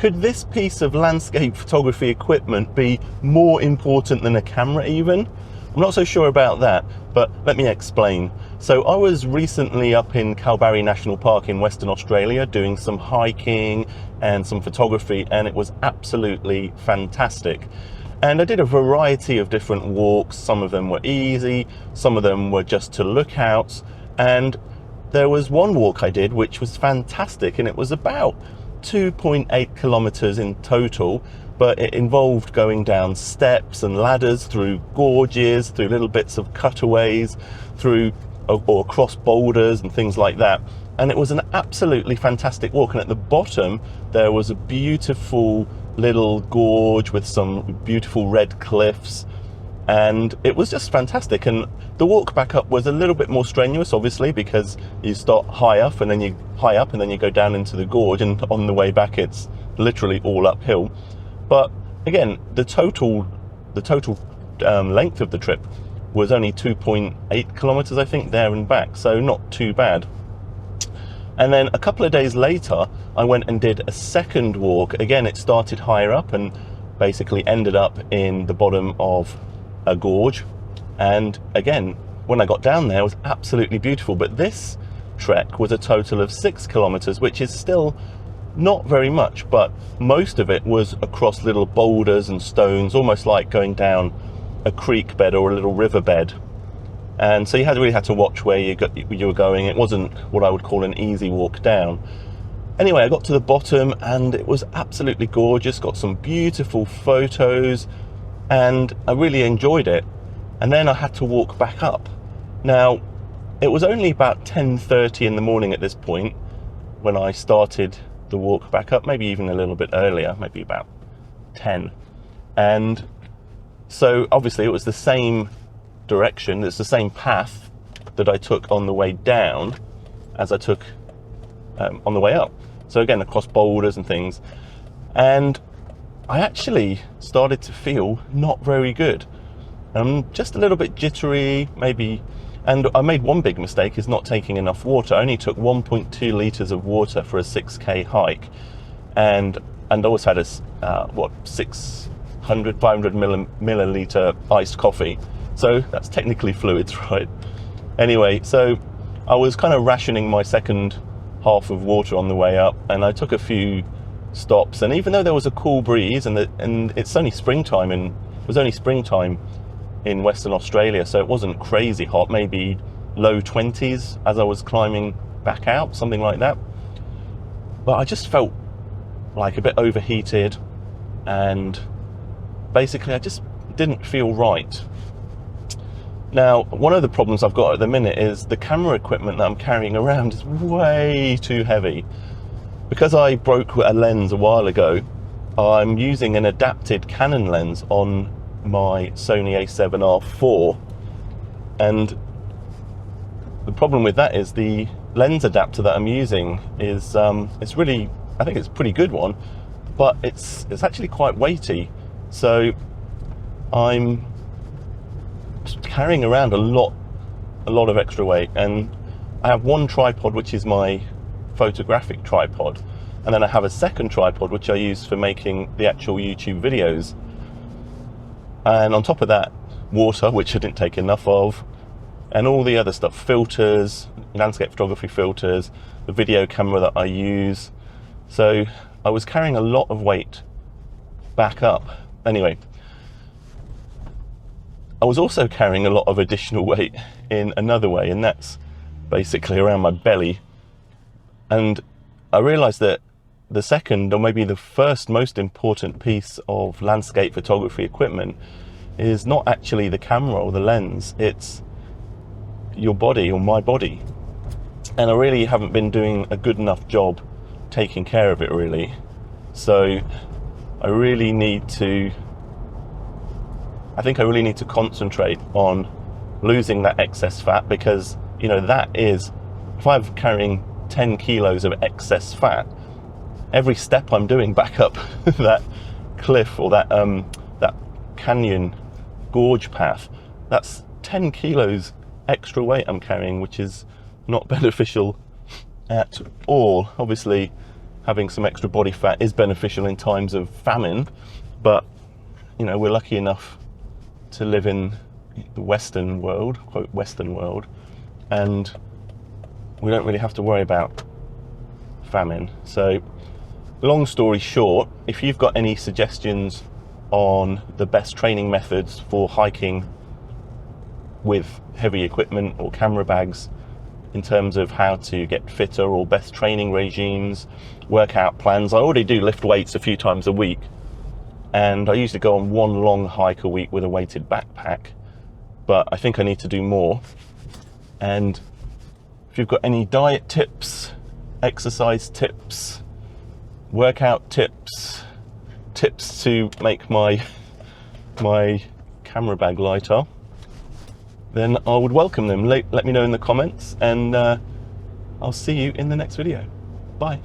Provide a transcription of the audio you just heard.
could this piece of landscape photography equipment be more important than a camera even? I'm not so sure about that, but let me explain. So I was recently up in Kalbarri National Park in Western Australia doing some hiking and some photography, and it was absolutely fantastic. And I did a variety of different walks. Some of them were easy, some of them were just to look out, and there was one walk I did which was fantastic, and it was about 2.8 kilometers in total, but it involved going down steps and ladders, through gorges, through little bits of cutaways, through or across boulders and things like that. And it was an absolutely fantastic walk. And at the bottom there was a beautiful little gorge with some beautiful red cliffs, and it was just fantastic. And the walk back up was a little bit more strenuous, obviously, because you start high up and then you go down into the gorge, and on the way back it's literally all uphill. But again, the total length of the trip was only 2.8 kilometers, I think, there and back, so not too bad. And then a couple of days later, I went and did a second walk. Again, it started higher up and basically ended up in the bottom of a gorge. And again, when I got down there, it was absolutely beautiful. But this trek was a total of 6 kilometers, which is still not very much, but most of it was across little boulders and stones, almost like going down a creek bed or a little river bed. And so you really had to watch where you were going. It wasn't what I would call an easy walk down. Anyway, I got to the bottom and it was absolutely gorgeous, got some beautiful photos, and I really enjoyed it. And then I had to walk back up. Now, it was only about 10:30 in the morning at this point when I started the walk back up, maybe even a little bit earlier, maybe about 10. And so obviously it was the same direction, it's the same path that I took on the way down as I took on the way up. So again, across boulders and things. And I actually started to feel not very good. Just a little bit jittery, maybe. And I made one big mistake, is not taking enough water. I only took 1.2 litres of water for a 6k hike. And I always had a, 500 milliliter iced coffee. So that's technically fluids, right? Anyway, so I was kind of rationing my second half of water on the way up, and I took a few stops. And even though there was a cool breeze, and it's only springtime, and it was only springtime in Western Australia, so it wasn't crazy hot, maybe low 20s as I was climbing back out, something like that. But I just felt like a bit overheated, and basically I just didn't feel right. Now, one of the problems I've got at the minute is the camera equipment that I'm carrying around is way too heavy. Because I broke a lens a while ago, I'm using an adapted Canon lens on my Sony a7R IV, and the problem with that is the lens adapter that I'm using is it's really, I think it's a pretty good one, but it's actually quite weighty, so I'm carrying around a lot of extra weight. And I have one tripod, which is my photographic tripod, and then I have a second tripod which I use for making the actual YouTube videos. And on top of that, water, which I didn't take enough of, and all the other stuff, filters, landscape photography filters, the video camera that I use. So I was carrying a lot of weight back up. Anyway, I was also carrying a lot of additional weight in another way, and that's basically around my belly. And I realized that the second, or maybe the first most important piece of landscape photography equipment is not actually the camera or the lens, it's your body, or my body. And I really haven't been doing a good enough job taking care of it, really. So I really need to concentrate on losing that excess fat, because, you know, that is, if I'm carrying 10 kilos of excess fat, every step I'm doing back up that cliff or that canyon gorge path, that's 10 kilos extra weight I'm carrying, which is not beneficial at all. Obviously, having some extra body fat is beneficial in times of famine, but you know, we're lucky enough to live in the Western world, quote Western world, and we don't really have to worry about famine. So long story short, if you've got any suggestions on the best training methods for hiking with heavy equipment or camera bags, in terms of how to get fitter or best training regimes, workout plans. I already do lift weights a few times a week, and I usually go on one long hike a week with a weighted backpack, but I think I need to do more. And if you've got any diet tips, exercise tips, workout tips, tips to make my camera bag lighter, then I would welcome them. Let me know in the comments, and I'll see you in the next video. Bye.